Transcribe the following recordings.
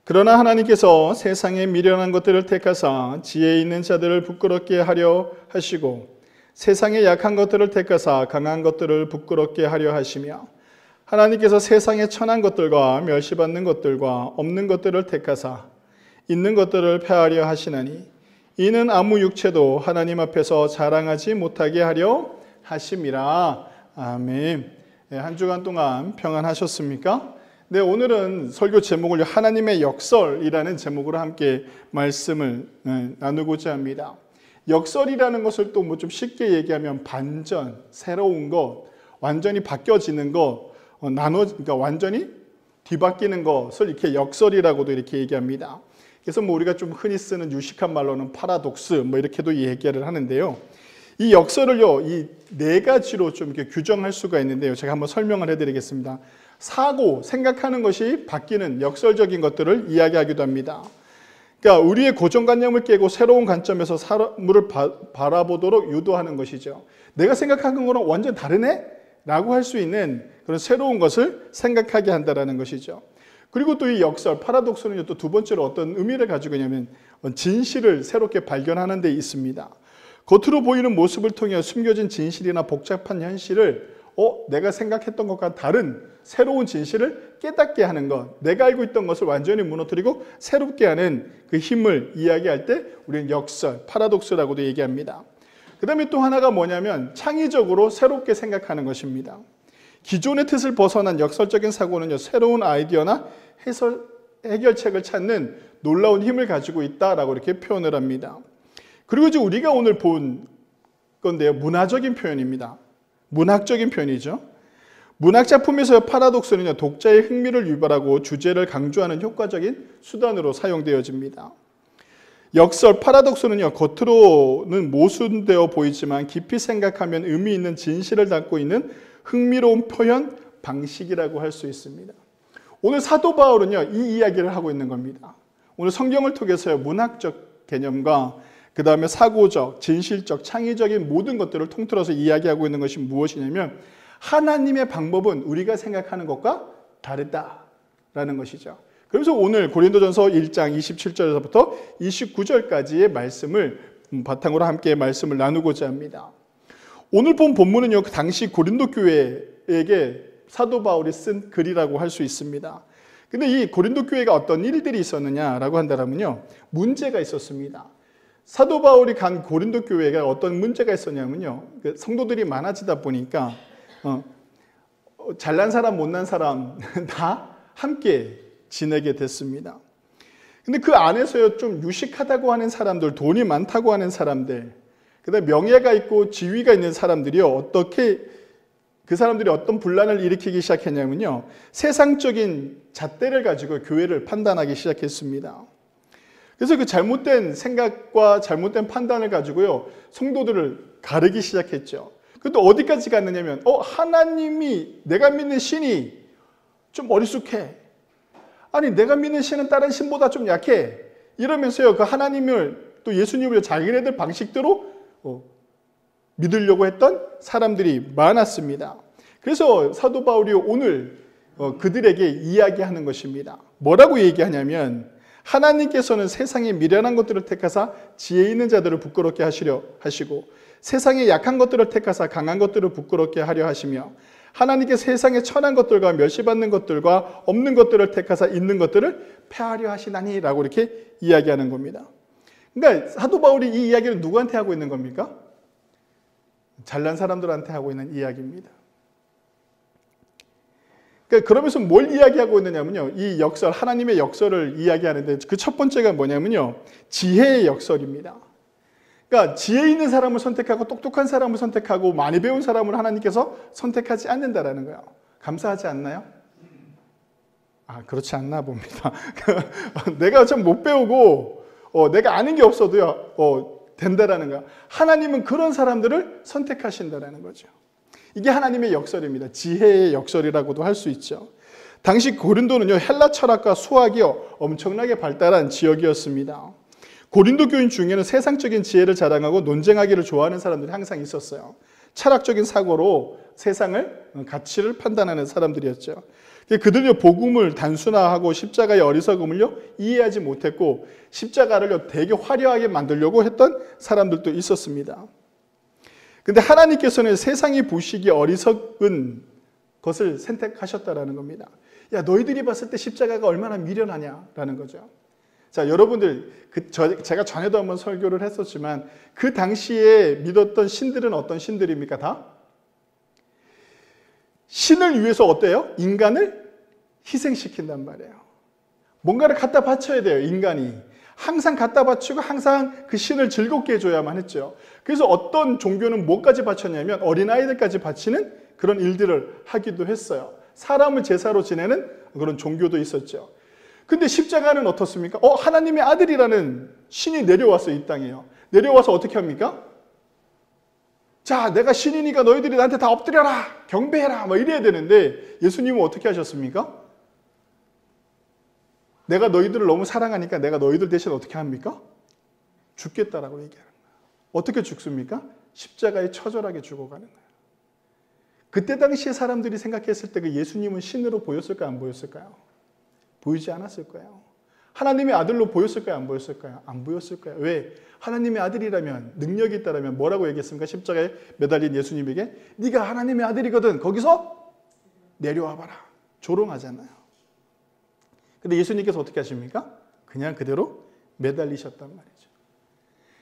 그러나 하나님께서 세상의 미련한 것들을 택하사 지혜 있는 자들을 부끄럽게 하려 하시고 세상의 약한 것들을 택하사 강한 것들을 부끄럽게 하려 하시며 하나님께서 세상의 천한 것들과 멸시받는 것들과 없는 것들을 택하사 있는 것들을 폐하려 하시나니 이는 아무 육체도 하나님 앞에서 자랑하지 못하게 하려 하심이라. 아멘. 한 주간 동안 평안하셨습니까? 네, 오늘은 설교 제목을 하나님의 역설이라는 제목으로 함께 말씀을 나누고자 합니다. 역설이라는 것을 또 뭐 좀 쉽게 얘기하면 반전, 새로운 것, 완전히 바뀌어지는 것, 그러니까 완전히 뒤바뀌는 것을 이렇게 역설이라고도 이렇게 얘기합니다. 그래서 뭐 우리가 좀 흔히 쓰는 유식한 말로는 파라독스 뭐 이렇게도 얘기를 하는데요. 이 역설을요, 이 네 가지로 좀 이렇게 규정할 수가 있는데요. 제가 한번 설명을 해드리겠습니다. 사고, 생각하는 것이 바뀌는 역설적인 것들을 이야기하기도 합니다. 그러니까 우리의 고정관념을 깨고 새로운 관점에서 사물을 바라보도록 유도하는 것이죠. 내가 생각하는 거랑 완전 다르네? 라고 할 수 있는 그런 새로운 것을 생각하게 한다는 것이죠. 그리고 또 이 역설, 파라독스는 또 두 번째로 어떤 의미를 가지고 있냐면 진실을 새롭게 발견하는 데 있습니다. 겉으로 보이는 모습을 통해 숨겨진 진실이나 복잡한 현실을 내가 생각했던 것과 다른 새로운 진실을 깨닫게 하는 것, 내가 알고 있던 것을 완전히 무너뜨리고 새롭게 하는 그 힘을 이야기할 때 우리는 역설, 파라독스라고도 얘기합니다. 그 다음에 또 하나가 뭐냐면 창의적으로 새롭게 생각하는 것입니다. 기존의 틀을 벗어난 역설적인 사고는요, 새로운 아이디어나 해결책을 찾는 놀라운 힘을 가지고 있다라고 이렇게 표현을 합니다. 그리고 이제 우리가 오늘 본 건데요, 문화적인 표현입니다. 문학적인 표현이죠. 문학 작품에서 파라독스는요, 독자의 흥미를 유발하고 주제를 강조하는 효과적인 수단으로 사용되어집니다. 역설, 파라독스는요, 겉으로는 모순되어 보이지만 깊이 생각하면 의미 있는 진실을 담고 있는 흥미로운 표현 방식이라고 할 수 있습니다. 오늘 사도 바울은요, 이 이야기를 하고 있는 겁니다. 오늘 성경을 통해서 문학적 개념과 그 다음에 사고적, 진실적, 창의적인 모든 것들을 통틀어서 이야기하고 있는 것이 무엇이냐면 하나님의 방법은 우리가 생각하는 것과 다르다라는 것이죠. 그래서 오늘 고린도전서 1장 27절에서부터 29절까지의 말씀을 바탕으로 함께 말씀을 나누고자 합니다. 오늘 본 본문은요, 그 당시 고린도 교회에게 사도 바울이 쓴 글이라고 할 수 있습니다. 근데 이 고린도 교회가 어떤 일들이 있었느냐라고 한다면요, 문제가 있었습니다. 사도 바울이 간 고린도 교회가 어떤 문제가 있었냐면요, 성도들이 많아지다 보니까 잘난 사람 못난 사람 다 함께 지내게 됐습니다. 근데 그 안에서요, 좀 유식하다고 하는 사람들, 돈이 많다고 하는 사람들, 그다음에 명예가 있고 지위가 있는 사람들이요, 그 사람들이 어떤 분란을 일으키기 시작했냐면요, 세상적인 잣대를 가지고 교회를 판단하기 시작했습니다. 그래서 그 잘못된 생각과 잘못된 판단을 가지고요, 성도들을 가르기 시작했죠. 그것도 어디까지 갔느냐면 하나님이, 내가 믿는 신이 좀 어리숙해, 아니 내가 믿는 신은 다른 신보다 좀 약해, 이러면서요, 그 하나님을 또 예수님을 자기네들 방식대로 믿으려고 했던 사람들이 많았습니다. 그래서 사도 바울이 오늘 그들에게 이야기하는 것입니다. 뭐라고 얘기하냐면 하나님께서는 세상의 미련한 것들을 택하사 지혜 있는 자들을 부끄럽게 하시려 하시고 세상의 약한 것들을 택하사 강한 것들을 부끄럽게 하려 하시며 하나님께서 세상의 천한 것들과 멸시받는 것들과 없는 것들을 택하사 있는 것들을 폐하려 하시나니 라고 이렇게 이야기하는 겁니다. 그러니까 사도 바울이 이 이야기를 누구한테 하고 있는 겁니까? 잘난 사람들한테 하고 있는 이야기입니다. 그러니까 그러면서 뭘 이야기하고 있느냐면요, 이 역설, 하나님의 역설을 이야기하는데 그 첫 번째가 뭐냐면요, 지혜의 역설입니다. 그러니까 지혜 있는 사람을 선택하고 똑똑한 사람을 선택하고 많이 배운 사람을 하나님께서 선택하지 않는다라는 거예요. 감사하지 않나요? 그렇지 않나 봅니다. 내가 좀 못 배우고 내가 아는 게 없어도요 된다라는 거야. 하나님은 그런 사람들을 선택하신다라는 거죠. 이게 하나님의 역설입니다. 지혜의 역설이라고도 할 수 있죠. 당시 고린도는요, 헬라 철학과 수학이 엄청나게 발달한 지역이었습니다. 고린도 교인 중에는 세상적인 지혜를 자랑하고 논쟁하기를 좋아하는 사람들이 항상 있었어요. 철학적인 사고로 세상을, 가치를 판단하는 사람들이었죠. 그들요 복음을 단순화하고 십자가의 어리석음을요 이해하지 못했고 십자가를요 되게 화려하게 만들려고 했던 사람들도 있었습니다. 근데 하나님께서는 세상이 보시기에 어리석은 것을 선택하셨다라는 겁니다. 야, 너희들이 봤을 때 십자가가 얼마나 미련하냐라는 거죠. 자, 여러분들 제가 전에도 한번 설교를 했었지만 그 당시에 믿었던 신들은 어떤 신들입니까? 다 신을 위해서 어때요? 인간을 희생시킨단 말이에요. 뭔가를 갖다 바쳐야 돼요, 인간이. 항상 갖다 바치고 항상 그 신을 즐겁게 해줘야만 했죠. 그래서 어떤 종교는 뭐까지 바쳤냐면 어린아이들까지 바치는 그런 일들을 하기도 했어요. 사람을 제사로 지내는 그런 종교도 있었죠. 근데 십자가는 어떻습니까? 하나님의 아들이라는 신이 내려왔어요, 이 땅에요. 내려와서 어떻게 합니까? 자, 내가 신이니까 너희들이 나한테 다 엎드려라, 경배해라, 뭐 이래야 되는데 예수님은 어떻게 하셨습니까? 내가 너희들을 너무 사랑하니까 내가 너희들 대신 어떻게 합니까? 죽겠다라고 얘기하는 거예요. 어떻게 죽습니까? 십자가에 처절하게 죽어가는 거예요. 그때 당시에 사람들이 생각했을 때 그 예수님은 신으로 보였을까요? 안 보였을까요? 보이지 않았을 거예요. 하나님의 아들로 보였을까요? 안 보였을까요? 안 보였을 거예요. 왜? 하나님의 아들이라면, 능력이 있다면 뭐라고 얘기했습니까? 십자가에 매달린 예수님에게 네가 하나님의 아들이거든 거기서 내려와 봐라. 조롱하잖아요. 근데 예수님께서 어떻게 하십니까? 그냥 그대로 매달리셨단 말이죠.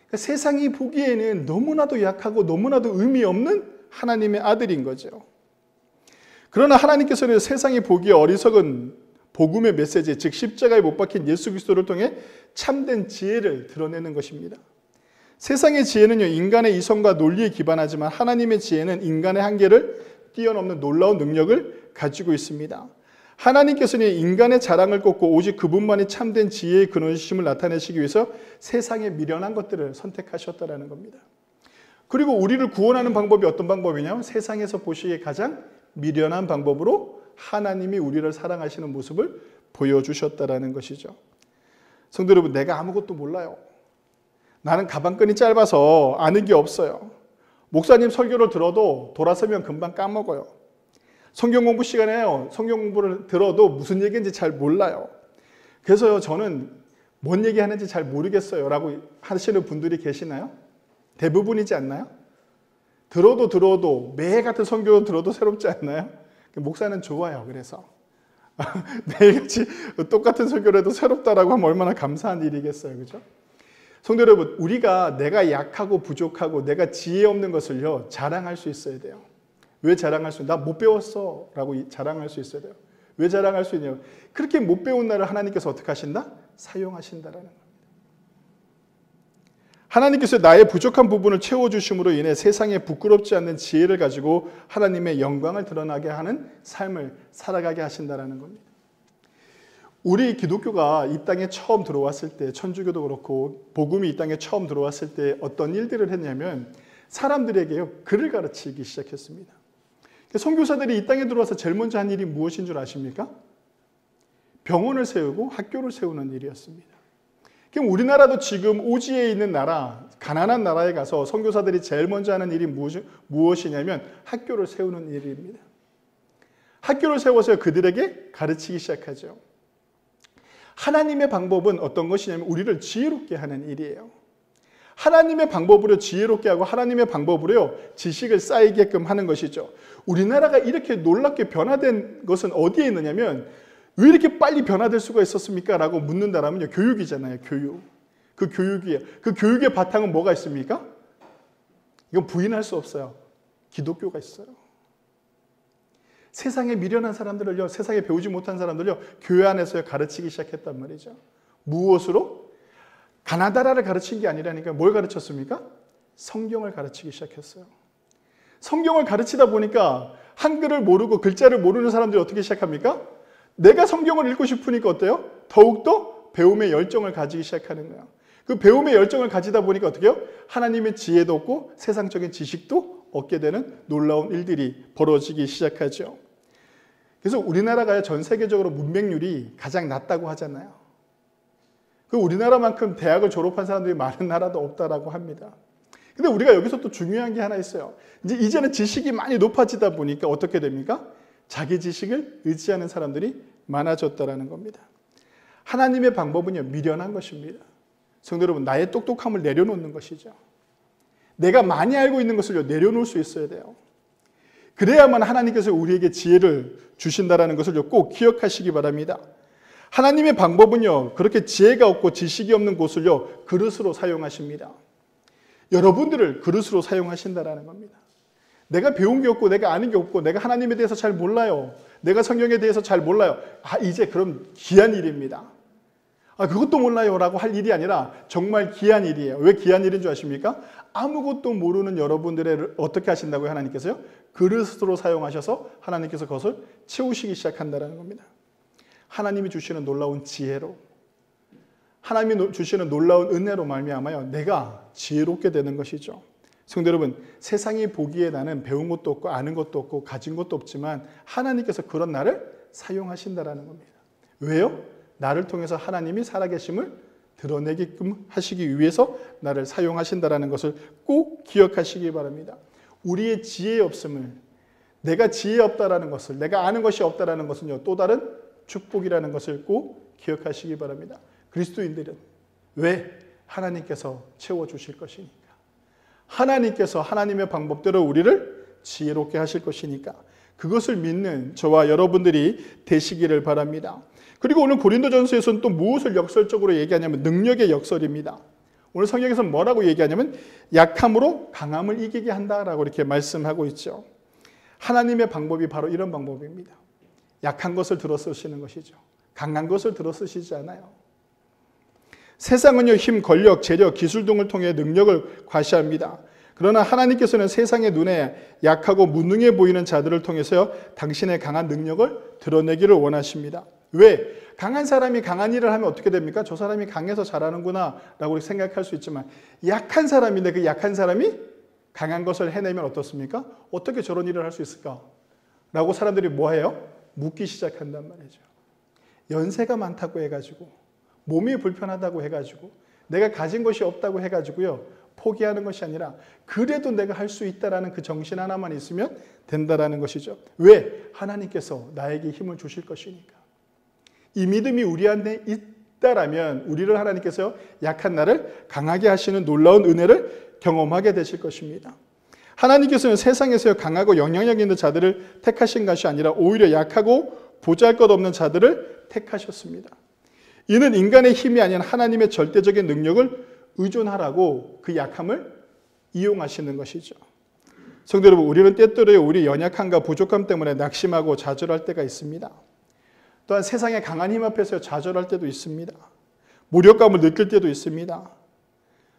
그러니까 세상이 보기에는 너무나도 약하고 너무나도 의미 없는 하나님의 아들인 거죠. 그러나 하나님께서는 세상이 보기에 어리석은 복음의 메시지, 즉 십자가에 못 박힌 예수 그리스도를 통해 참된 지혜를 드러내는 것입니다. 세상의 지혜는요, 인간의 이성과 논리에 기반하지만 하나님의 지혜는 인간의 한계를 뛰어넘는 놀라운 능력을 가지고 있습니다. 하나님께서는 인간의 자랑을 꺾고 오직 그분만이 참된 지혜의 근원이심을 나타내시기 위해서 세상의 미련한 것들을 선택하셨다는 겁니다. 그리고 우리를 구원하는 방법이 어떤 방법이냐면 세상에서 보시기에 가장 미련한 방법으로 하나님이 우리를 사랑하시는 모습을 보여주셨다는 것이죠. 성도 여러분, 내가 아무것도 몰라요. 나는 가방끈이 짧아서 아는 게 없어요. 목사님 설교를 들어도 돌아서면 금방 까먹어요. 성경 공부 시간에요. 성경 공부를 들어도 무슨 얘기인지 잘 몰라요. 그래서요, 저는 뭔 얘기하는지 잘 모르겠어요 라고 하시는 분들이 계시나요? 대부분이지 않나요? 들어도 매 같은 성경 들어도 새롭지 않나요? 목사는 좋아요. 그래서 매일같이 똑같은 설교를 해도 새롭다라고 하면 얼마나 감사한 일이겠어요. 그죠? 성도 여러분, 우리가 내가 약하고 부족하고 내가 지혜 없는 것을요 자랑할 수 있어야 돼요. 왜 자랑할 수 있냐? 나 못 배웠어 라고 자랑할 수 있어야 돼요. 왜 자랑할 수 있냐고? 그렇게 못 배운 나를 하나님께서 어떻게 하신다? 사용하신다라는 겁니다. 하나님께서 나의 부족한 부분을 채워주심으로 인해 세상에 부끄럽지 않는 지혜를 가지고 하나님의 영광을 드러나게 하는 삶을 살아가게 하신다는 겁니다. 우리 기독교가 이 땅에 처음 들어왔을 때, 천주교도 그렇고 복음이 이 땅에 처음 들어왔을 때 어떤 일들을 했냐면 사람들에게요 글을 가르치기 시작했습니다. 선교사들이 이 땅에 들어와서 제일 먼저 한 일이 무엇인 줄 아십니까? 병원을 세우고 학교를 세우는 일이었습니다. 그럼 우리나라도 지금 오지에 있는 나라, 가난한 나라에 가서 선교사들이 제일 먼저 하는 일이 무엇이냐면 학교를 세우는 일입니다. 학교를 세워서 그들에게 가르치기 시작하죠. 하나님의 방법은 어떤 것이냐면 우리를 지혜롭게 하는 일이에요. 하나님의 방법으로 지혜롭게 하고 하나님의 방법으로 지식을 쌓이게끔 하는 것이죠. 우리나라가 이렇게 놀랍게 변화된 것은 어디에 있느냐면 왜 이렇게 빨리 변화될 수가 있었습니까? 라고 묻는다라면요. 교육이잖아요. 교육. 그 교육이에요. 그 교육의 바탕은 뭐가 있습니까? 이건 부인할 수 없어요. 기독교가 있어요. 세상에 미련한 사람들을요, 세상에 배우지 못한 사람들을요, 교회 안에서 가르치기 시작했단 말이죠. 무엇으로? 가나다라를 가르친 게 아니라니까 뭘 가르쳤습니까? 성경을 가르치기 시작했어요. 성경을 가르치다 보니까 한글을 모르고 글자를 모르는 사람들이 어떻게 시작합니까? 내가 성경을 읽고 싶으니까 어때요? 더욱더 배움의 열정을 가지기 시작하는 거예요. 그 배움의 열정을 가지다 보니까 어떻게 해요? 하나님의 지혜도 얻고 세상적인 지식도 얻게 되는 놀라운 일들이 벌어지기 시작하죠. 그래서 우리나라가 전 세계적으로 문맹률이 가장 낮다고 하잖아요. 그 우리나라만큼 대학을 졸업한 사람들이 많은 나라도 없다라고 합니다. 근데 우리가 여기서 또 중요한 게 하나 있어요. 이제는 지식이 많이 높아지다 보니까 어떻게 됩니까? 자기 지식을 의지하는 사람들이 많아졌다라는 겁니다. 하나님의 방법은요, 미련한 것입니다. 성도 여러분, 나의 똑똑함을 내려놓는 것이죠. 내가 많이 알고 있는 것을 내려놓을 수 있어야 돼요. 그래야만 하나님께서 우리에게 지혜를 주신다는 것을 꼭 기억하시기 바랍니다. 하나님의 방법은요, 그렇게 지혜가 없고 지식이 없는 곳을요, 그릇으로 사용하십니다. 여러분들을 그릇으로 사용하신다는 겁니다. 내가 배운 게 없고 내가 아는 게 없고 내가 하나님에 대해서 잘 몰라요. 내가 성경에 대해서 잘 몰라요. 이제 그럼 귀한 일입니다. 그것도 몰라요 라고 할 일이 아니라 정말 귀한 일이에요. 왜 귀한 일인 줄 아십니까? 아무것도 모르는 여러분들을 어떻게 하신다고요? 하나님께서요? 그릇으로 사용하셔서 하나님께서 그것을 채우시기 시작한다는 겁니다. 하나님이 주시는 놀라운 지혜로, 하나님이 주시는 놀라운 은혜로 말미암아요, 내가 지혜롭게 되는 것이죠. 성도 여러분, 세상이 보기에 나는 배운 것도 없고 아는 것도 없고 가진 것도 없지만 하나님께서 그런 나를 사용하신다는 겁니다. 왜요? 나를 통해서 하나님이 살아계심을 드러내게끔 하시기 위해서 나를 사용하신다는 것을 꼭 기억하시기 바랍니다. 우리의 지혜 없음을, 내가 지혜 없다라는 것을, 내가 아는 것이 없다라는 것은요, 또 다른 축복이라는 것을 꼭 기억하시기 바랍니다. 그리스도인들은 왜? 하나님께서 채워주실 것이니까. 하나님께서 하나님의 방법대로 우리를 지혜롭게 하실 것이니까 그것을 믿는 저와 여러분들이 되시기를 바랍니다. 그리고 오늘 고린도전서에서는 또 무엇을 역설적으로 얘기하냐면 능력의 역설입니다. 오늘 성경에서 뭐라고 얘기하냐면 약함으로 강함을 이기게 한다라고 이렇게 말씀하고 있죠. 하나님의 방법이 바로 이런 방법입니다. 약한 것을 들어 쓰시는 것이죠. 강한 것을 들어 쓰시지 않아요. 세상은요, 힘, 권력, 재력, 기술 등을 통해 능력을 과시합니다. 그러나 하나님께서는 세상의 눈에 약하고 무능해 보이는 자들을 통해서요, 당신의 강한 능력을 드러내기를 원하십니다. 왜? 강한 사람이 강한 일을 하면 어떻게 됩니까? 저 사람이 강해서 잘하는구나 라고 생각할 수 있지만 약한 사람인데 그 약한 사람이 강한 것을 해내면 어떻습니까? 어떻게 저런 일을 할 수 있을까? 라고 사람들이 뭐 해요? 묻기 시작한단 말이죠. 연세가 많다고 해가지고 몸이 불편하다고 해가지고 내가 가진 것이 없다고 해가지고요, 포기하는 것이 아니라 그래도 내가 할 수 있다라는 그 정신 하나만 있으면 된다라는 것이죠. 왜? 하나님께서 나에게 힘을 주실 것이니까. 이 믿음이 우리한테 있다라면 우리를 하나님께서 약한 나를 강하게 하시는 놀라운 은혜를 경험하게 되실 것입니다. 하나님께서는 세상에서 강하고 영향력 있는 자들을 택하신 것이 아니라 오히려 약하고 보잘것없는 자들을 택하셨습니다. 이는 인간의 힘이 아닌 하나님의 절대적인 능력을 의존하라고 그 약함을 이용하시는 것이죠. 성도 여러분, 우리는 때때로 우리 연약함과 부족함 때문에 낙심하고 좌절할 때가 있습니다. 또한 세상의 강한 힘 앞에서 좌절할 때도 있습니다. 무력감을 느낄 때도 있습니다.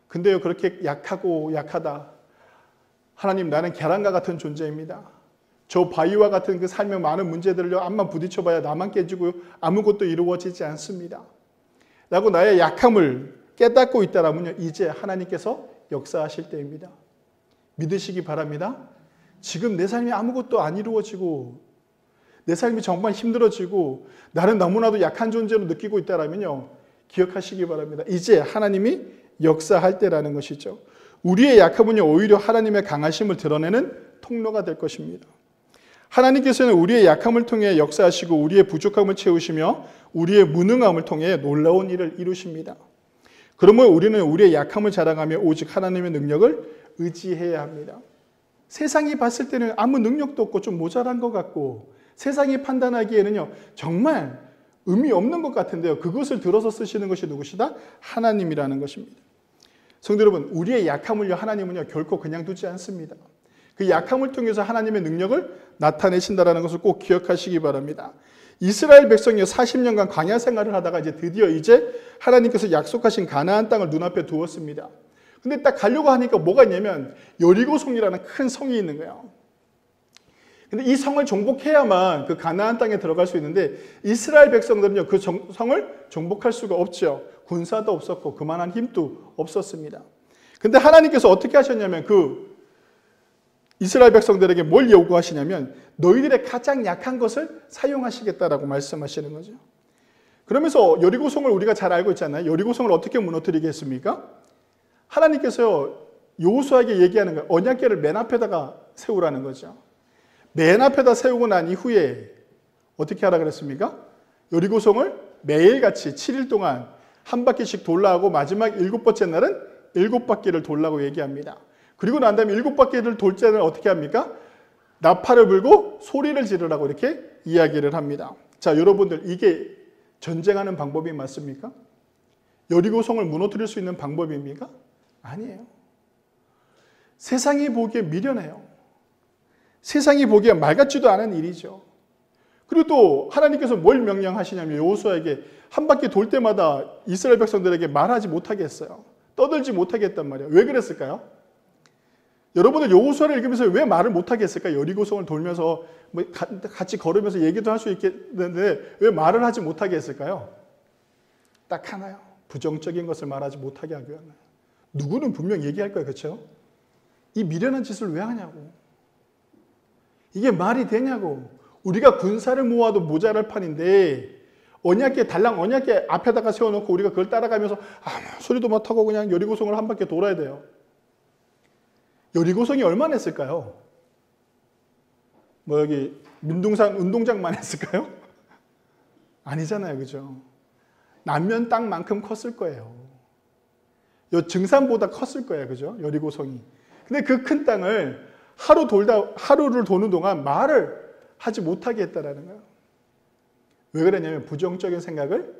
근데요, 그렇게 약하고 약하다. 하나님, 나는 계란과 같은 존재입니다. 저 바위와 같은 그 삶의 많은 문제들을 앞만 부딪혀봐야 나만 깨지고 아무것도 이루어지지 않습니다. 라고 나의 약함을 깨닫고 있다라면요, 이제 하나님께서 역사하실 때입니다. 믿으시기 바랍니다. 지금 내 삶이 아무것도 안 이루어지고 내 삶이 정말 힘들어지고 나는 너무나도 약한 존재로 느끼고 있다라면요, 기억하시기 바랍니다. 이제 하나님이 역사할 때라는 것이죠. 우리의 약함은요, 오히려 하나님의 강하심을 드러내는 통로가 될 것입니다. 하나님께서는 우리의 약함을 통해 역사하시고 우리의 부족함을 채우시며 우리의 무능함을 통해 놀라운 일을 이루십니다. 그러므로 우리는 우리의 약함을 자랑하며 오직 하나님의 능력을 의지해야 합니다. 세상이 봤을 때는 아무 능력도 없고 좀 모자란 것 같고 세상이 판단하기에는요, 정말 의미 없는 것 같은데요, 그것을 들어서 쓰시는 것이 누구시다? 하나님이라는 것입니다. 성도 여러분, 우리의 약함을요, 하나님은요, 결코 그냥 두지 않습니다. 그 약함을 통해서 하나님의 능력을 나타내신다는 것을 꼭 기억하시기 바랍니다. 이스라엘 백성이 40년간 광야 생활을 하다가 드디어 하나님께서 약속하신 가나안 땅을 눈앞에 두었습니다. 근데 딱 가려고 하니까 뭐가 있냐면 여리고성이라는 큰 성이 있는 거예요. 근데 이 성을 정복해야만 그 가나안 땅에 들어갈 수 있는데 이스라엘 백성들은요, 그 성을 정복할 수가 없죠. 군사도 없었고 그만한 힘도 없었습니다. 근데 하나님께서 어떻게 하셨냐면 그 이스라엘 백성들에게 뭘 요구하시냐면 너희들의 가장 약한 것을 사용하시겠다라고 말씀하시는 거죠. 그러면서 여리고성을 우리가 잘 알고 있잖아요. 여리고성을 어떻게 무너뜨리겠습니까? 하나님께서 여호수아에게 얘기하는 거예요. 언약궤를 맨 앞에다가 세우라는 거죠. 맨 앞에다 세우고 난 이후에 어떻게 하라 그랬습니까? 여리고성을 매일같이 7일 동안 한 바퀴씩 돌라 하고 마지막 7번째 날은 7바퀴를 돌라고 얘기합니다. 그리고 난 다음에 7바퀴를 돌 때는 어떻게 합니까? 나팔을 불고 소리를 지르라고 이렇게 이야기를 합니다. 자, 여러분들 이게 전쟁하는 방법이 맞습니까? 여리고성을 무너뜨릴 수 있는 방법입니까? 아니에요. 세상이 보기에 미련해요. 세상이 보기에 말 같지도 않은 일이죠. 그리고 또 하나님께서 뭘 명령하시냐면 여호수아에게 한 바퀴 돌 때마다 이스라엘 백성들에게 말하지 못하게 했어요. 떠들지 못하게 했단 말이에요. 왜 그랬을까요? 여러분들 여호수아를 읽으면서 왜 말을 못하게 했을까요? 여리고성을 돌면서 뭐 같이 걸으면서 얘기도 할 수 있겠는데 왜 말을 하지 못하게 했을까요? 딱 하나요. 부정적인 것을 말하지 못하게 하기 위함이에요. 누구는 분명 얘기할 거예요. 그렇죠? 이 미련한 짓을 왜 하냐고. 이게 말이 되냐고. 우리가 군사를 모아도 모자랄 판인데 언약궤 달랑 언약궤 앞에다가 세워놓고 우리가 그걸 따라가면서 아무 소리도 못하고 그냥 여리고성을 한 바퀴 돌아야 돼요. 여리고성이 얼마나 했을까요? 뭐 여기 민둥산 운동장만 했을까요? 아니잖아요. 그죠? 남면 땅만큼 컸을 거예요. 요 증산보다 컸을 거예요. 그죠? 여리고성이. 근데 그 큰 땅을 하루를 도는 동안 말을 하지 못하게 했다라는 거예요. 왜 그러냐면 부정적인 생각을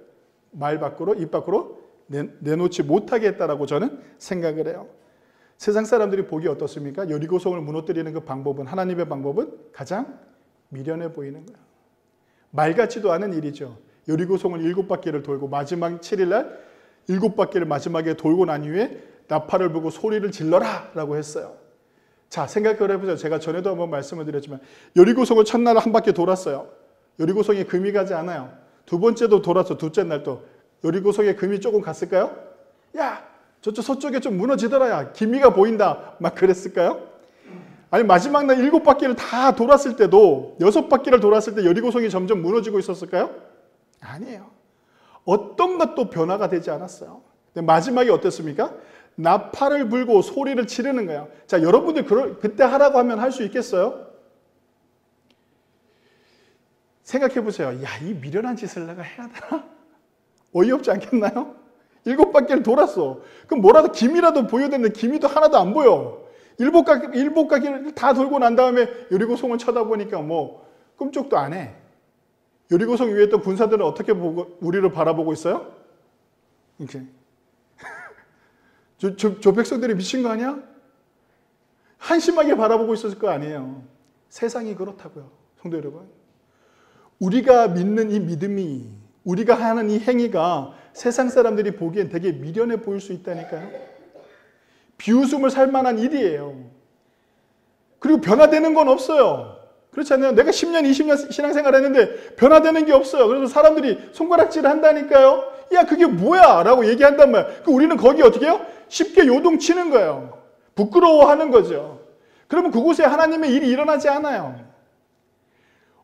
말 밖으로, 입 밖으로 내놓지 못하게 했다라고 저는 생각을 해요. 세상 사람들이 보기 어떻습니까? 여리고성을 무너뜨리는 그 방법은, 하나님의 방법은 가장 미련해 보이는 거예요. 말 같지도 않은 일이죠. 여리고성을 7바퀴를 돌고 마지막 7일날 7바퀴를 마지막에 돌고 난 이후에 나팔을 불고 소리를 질러라 라고 했어요. 자, 생각을 해보세요. 제가 전에도 한번 말씀을 드렸지만 여리고성을 첫날 한 바퀴 돌았어요. 여리고성에 금이 가지 않아요. 두 번째도 돌았어. 둘째 날 또 여리고성에 금이 조금 갔을까요? 야, 저쪽 서쪽에 좀 무너지더라. 야, 기미가 보인다. 막 그랬을까요? 아니 마지막 날 7바퀴를 다 돌았을 때도 6바퀴를 돌았을 때 여리고성이 점점 무너지고 있었을까요? 아니에요. 어떤 것도 변화가 되지 않았어요. 근데 마지막에 어땠습니까? 나팔을 불고 소리를 지르는 거예요. 자, 여러분들 그때 하라고 하면 할 수 있겠어요? 생각해 보세요. 야, 이 미련한 짓을 내가 해야 되나? 어이없지 않겠나요? 7바퀴를 돌았어. 그럼 뭐라도 기미라도 보여야 되는데 기미도 하나도 안 보여. 7바퀴를 다 돌고 난 다음에 여리고성을 쳐다보니까 뭐 꿈쩍도 안 해. 여리고성 위에 있던 군사들은 어떻게 보고 우리를 바라보고 있어요? 이렇게. 저 백성들이 미친 거 아니야? 한심하게 바라보고 있었을 거 아니에요. 세상이 그렇다고요. 성도 여러분. 우리가 믿는 이 믿음이, 우리가 하는 이 행위가 세상 사람들이 보기엔 되게 미련해 보일 수 있다니까요. 비웃음을 살 만한 일이에요. 그리고 변화되는 건 없어요. 그렇지 않나요? 내가 10년, 20년 신앙생활 했는데 변화되는 게 없어요. 그래서 사람들이 손가락질을 한다니까요. 야, 그게 뭐야? 라고 얘기한단 말이에요. 우리는 거기 어떻게 해요? 쉽게 요동치는 거예요. 부끄러워하는 거죠. 그러면 그곳에 하나님의 일이 일어나지 않아요.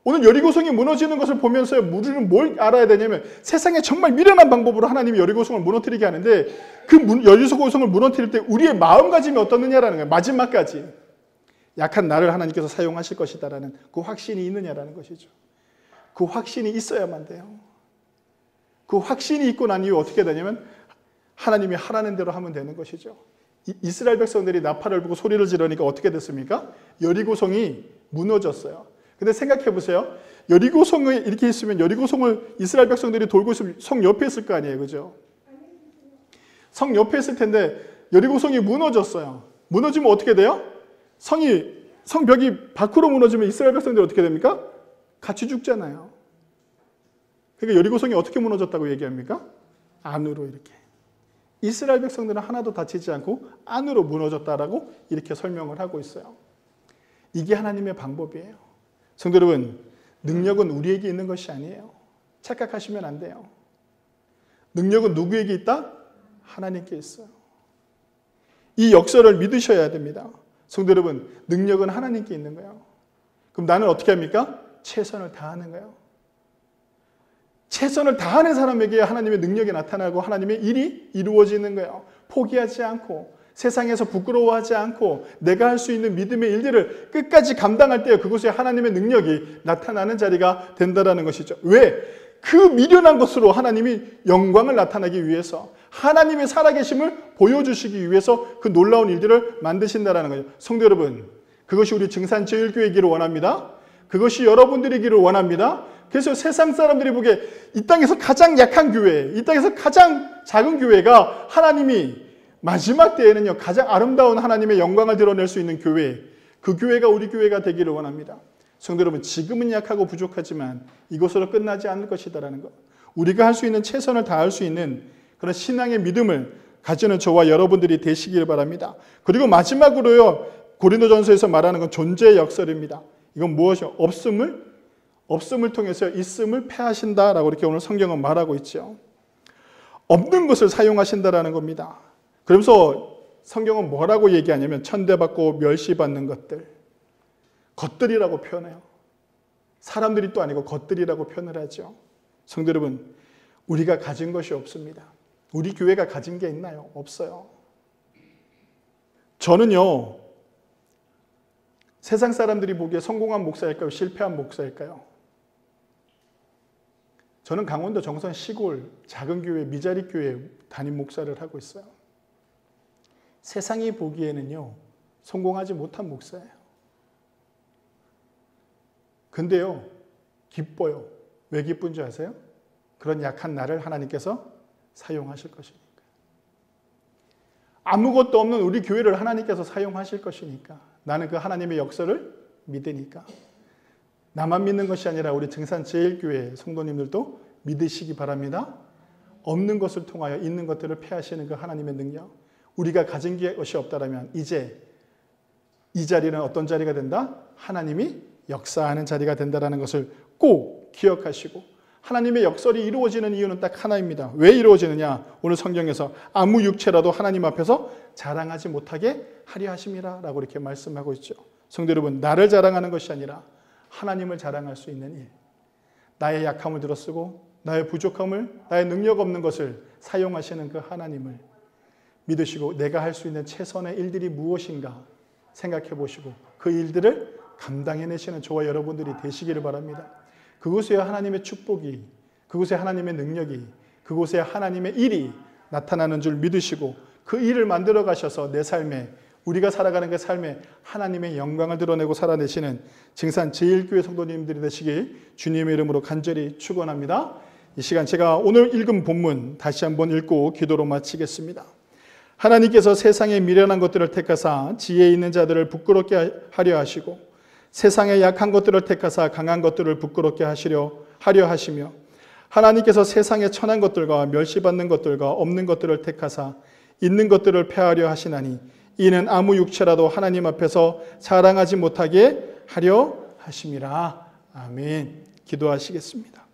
오늘 여리고성이 무너지는 것을 보면서 우리는 뭘 알아야 되냐면 세상에 정말 미련한 방법으로 하나님이 여리고성을 무너뜨리게 하는데 그 여리고성을 무너뜨릴 때 우리의 마음가짐이 어떻느냐라는 거예요. 마지막까지. 약한 나를 하나님께서 사용하실 것이다라는 그 확신이 있느냐라는 것이죠. 그 확신이 있어야만 돼요. 그 확신이 있고 난 이후 어떻게 되냐면 하나님이 하라는 대로 하면 되는 것이죠. 이스라엘 백성들이 나팔을 불고 소리를 지르니까 어떻게 됐습니까? 여리고성이 무너졌어요. 근데 생각해 보세요. 여리고성이 이렇게 있으면 여리고성을 이스라엘 백성들이 돌고 있으면 성 옆에 있을 거 아니에요. 그죠? 성 옆에 있을 텐데 여리고성이 무너졌어요. 무너지면 어떻게 돼요? 성벽이 밖으로 무너지면 이스라엘 백성들이 어떻게 됩니까? 같이 죽잖아요. 그러니까 여리고성이 어떻게 무너졌다고 얘기합니까? 안으로 이렇게. 이스라엘 백성들은 하나도 다치지 않고 안으로 무너졌다라고 이렇게 설명을 하고 있어요. 이게 하나님의 방법이에요. 성도 여러분, 능력은 우리에게 있는 것이 아니에요. 착각하시면 안 돼요. 능력은 누구에게 있다? 하나님께 있어요. 이 역설을 믿으셔야 됩니다. 성도 여러분, 능력은 하나님께 있는 거예요. 그럼 나는 어떻게 합니까? 최선을 다하는 거예요. 최선을 다하는 사람에게 하나님의 능력이 나타나고 하나님의 일이 이루어지는 거예요. 포기하지 않고 세상에서 부끄러워하지 않고 내가 할 수 있는 믿음의 일들을 끝까지 감당할 때 그곳에 하나님의 능력이 나타나는 자리가 된다는 것이죠. 왜? 그 미련한 것으로 하나님이 영광을 나타나기 위해서, 하나님의 살아계심을 보여주시기 위해서 그 놀라운 일들을 만드신다는 거죠. 성도 여러분, 그것이 우리 증산제일교회이기를 원합니다. 그것이 여러분들이기를 원합니다. 그래서 세상 사람들이 보기에 이 땅에서 가장 약한 교회, 이 땅에서 가장 작은 교회가 하나님이 마지막 때에는요, 가장 아름다운 하나님의 영광을 드러낼 수 있는 교회, 그 교회가 우리 교회가 되기를 원합니다. 성도 여러분, 지금은 약하고 부족하지만 이것으로 끝나지 않을 것이다라는 것. 우리가 할 수 있는 최선을 다할 수 있는 그런 신앙의 믿음을 가지는 저와 여러분들이 되시길 바랍니다. 그리고 마지막으로요, 고린도전서에서 말하는 건 존재의 역설입니다. 이건 무엇이요? 없음을 통해서 있음을 패하신다라고 이렇게 오늘 성경은 말하고 있죠. 없는 것을 사용하신다라는 겁니다. 그러면서 성경은 뭐라고 얘기하냐면 천대받고 멸시받는 것들이라고 표현해요. 사람들이 또 아니고 것들이라고 표현을 하죠. 성도 여러분, 우리가 가진 것이 없습니다. 우리 교회가 가진 게 있나요? 없어요. 저는요, 세상 사람들이 보기에 성공한 목사일까요? 실패한 목사일까요? 저는 강원도 정선 시골 작은 교회, 미자리 교회 담임 목사를 하고 있어요. 세상이 보기에는요, 성공하지 못한 목사예요. 근데요, 기뻐요. 왜 기쁜 줄 아세요? 그런 약한 나를 하나님께서 사용하실 것이니까. 아무것도 없는 우리 교회를 하나님께서 사용하실 것이니까. 나는 그 하나님의 역사를 믿으니까. 나만 믿는 것이 아니라 우리 증산제일교회 성도님들도 믿으시기 바랍니다. 없는 것을 통하여 있는 것들을 패하시는 그 하나님의 능력. 우리가 가진 것이 없다면 이제 이 자리는 어떤 자리가 된다? 하나님이 역사하는 자리가 된다는 것을 꼭 기억하시고, 하나님의 역설이 이루어지는 이유는 딱 하나입니다. 왜 이루어지느냐? 오늘 성경에서 아무 육체라도 하나님 앞에서 자랑하지 못하게 하려 하심이라 라고 이렇게 말씀하고 있죠. 성도 여러분, 나를 자랑하는 것이 아니라 하나님을 자랑할 수 있는 일, 나의 약함을 들어쓰고 나의 부족함을, 나의 능력 없는 것을 사용하시는 그 하나님을 믿으시고 내가 할 수 있는 최선의 일들이 무엇인가 생각해 보시고 그 일들을 감당해내시는 저와 여러분들이 되시기를 바랍니다. 그곳에 하나님의 축복이, 그곳에 하나님의 능력이, 그곳에 하나님의 일이 나타나는 줄 믿으시고 그 일을 만들어 가셔서 내 삶에, 우리가 살아가는 그 삶에 하나님의 영광을 드러내고 살아내시는 증산제일교회 성도님들이 되시길 주님의 이름으로 간절히 축원합니다. 이 시간 제가 오늘 읽은 본문 다시 한번 읽고 기도로 마치겠습니다. 하나님께서 세상의 미련한 것들을 택하사 지혜 있는 자들을 부끄럽게 하려 하시고 세상의 약한 것들을 택하사 강한 것들을 부끄럽게 하려 하시며 하나님께서 세상의 천한 것들과 멸시받는 것들과 없는 것들을 택하사 있는 것들을 패하려 하시나니 이는 아무 육체라도 하나님 앞에서 자랑하지 못하게 하려 하심이라. 아멘. 기도하시겠습니다.